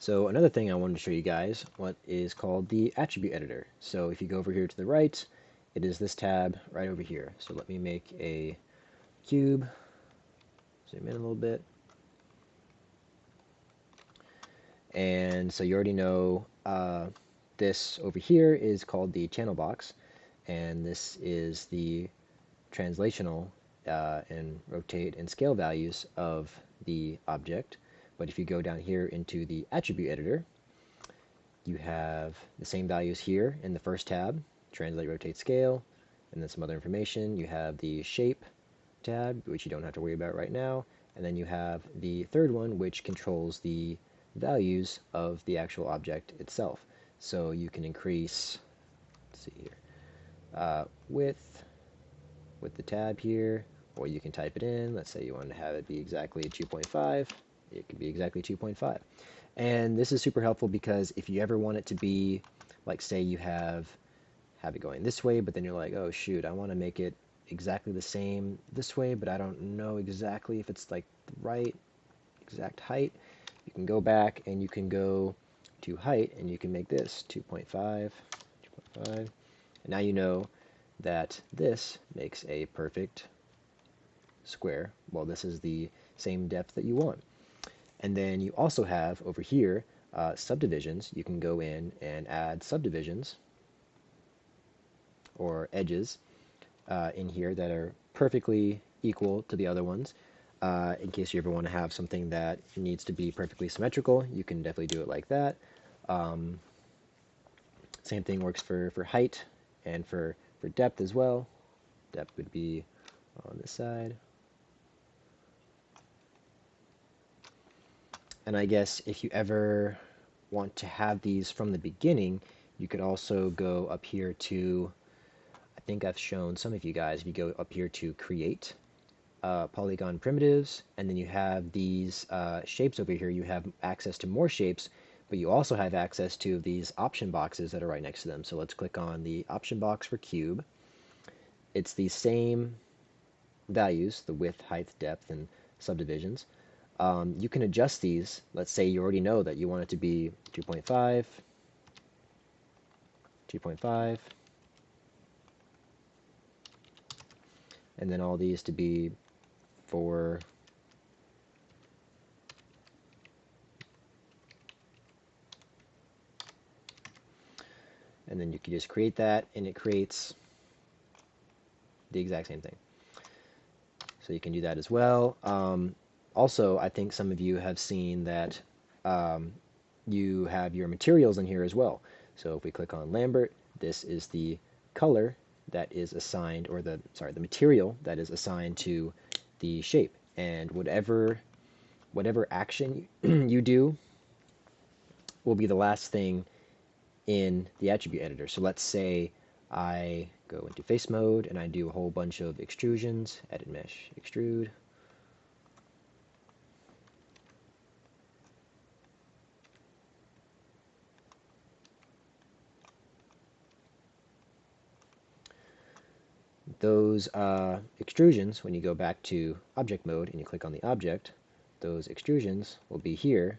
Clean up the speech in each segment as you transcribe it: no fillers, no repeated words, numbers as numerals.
So another thing I wanted to show you guys what is called the attribute editor. So if you go over here to the right, it is this tab right over here. So let me make a cube, zoom in a little bit. And so you already know this over here is called the channel box, and this is the translational and rotate and scale values of the object. But if you go down here into the attribute editor, you have the same values here in the first tab, translate, rotate, scale, and then some other information. You have the shape tab, which you don't have to worry about right now, and then you have the third one, which controls the values of the actual object itself. So you can increase, let's see here, width with the tab here, or you can type it in. Let's say you want to have it be exactly 2.5. It could be exactly 2.5. And this is super helpful because if you ever want it to be, like say you have it going this way, but then you're like, oh shoot, I want to make it exactly the same this way, but I don't know exactly if it's like the right exact height. You can go back and you can go to height and you can make this 2.5, 2.5. And now you know that this makes a perfect square. Well, this is the same depth that you want. And then you also have over here subdivisions. You can go in and add subdivisions or edges in here that are perfectly equal to the other ones. In case you ever want to have something that needs to be perfectly symmetrical, you can definitely do it like that. Same thing works for height and for depth as well. Depth would be on this side. And I guess if you ever want to have these from the beginning, you could also go up here to, I think I've shown some of you guys, if you go up here to create polygon primitives, and then you have these shapes over here, you have access to more shapes, but you also have access to these option boxes that are right next to them. So let's click on the option box for cube. It's the same values, the width, height, depth, and subdivisions. You can adjust these. Let's say you already know that you want it to be 2.5, 2.5, and then all these to be 4, and then you can just create that, and it creates the exact same thing. So you can do that as well. Also, I think some of you have seen that you have your materials in here as well. So if we click on Lambert, this is the color that is assigned, or the material that is assigned to the shape. And whatever action you do will be the last thing in the attribute editor. So let's say I go into face mode and I do a whole bunch of extrusions, edit mesh, extrude. Those extrusions, when you go back to object mode and you click on the object, those extrusions will be here.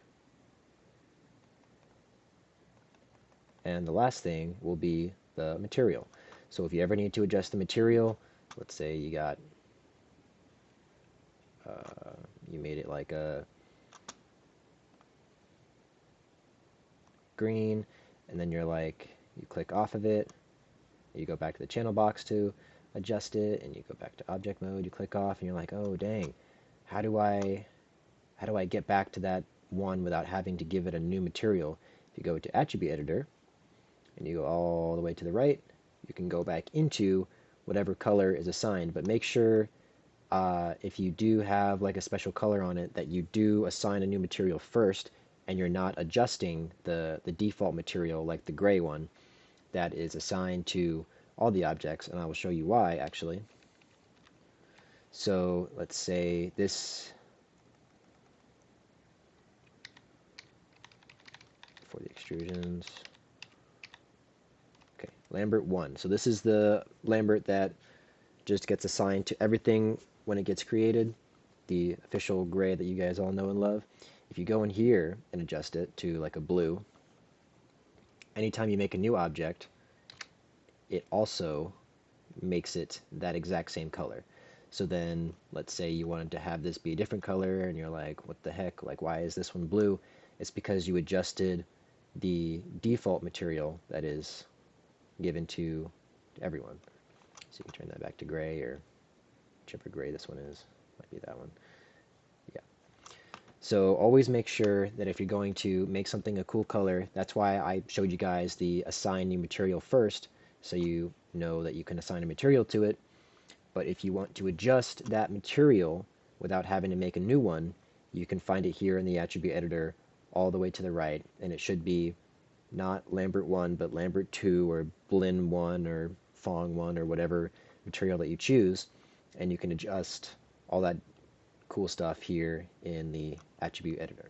And the last thing will be the material. So if you ever need to adjust the material, let's say you got, you made it like a green, and then you're like, you click off of it, you go back to the channel box to adjust it, and you go back to object mode, you click off, and you're like, oh dang, how do I get back to that one without having to give it a new material? If you go to attribute editor and you go all the way to the right, you can go back into whatever color is assigned, but make sure if you do have like a special color on it that you do assign a new material first, and you're not adjusting the default material like the gray one that is assigned to all the objects, and I will show you why actually. So let's say this, for the extrusions, okay, Lambert 1. So this is the Lambert that just gets assigned to everything when it gets created, the official gray that you guys all know and love. if you go in here and adjust it to like a blue, anytime you make a new object, it also makes it that exact same color. So then let's say you wanted to have this be a different color and you're like, what the heck? Like, why is this one blue? It's because you adjusted the default material that is given to everyone. So you can turn that back to gray, or whichever gray this one is. Might be that one. Yeah. So always make sure that if you're going to make something a cool color, that's why I showed you guys the assign new material first, so you know that you can assign a material to it. But if you want to adjust that material without having to make a new one, you can find it here in the attribute editor all the way to the right, and it should be not Lambert 1, but Lambert 2 or Blinn 1 or Phong 1 or whatever material that you choose, and you can adjust all that cool stuff here in the attribute editor.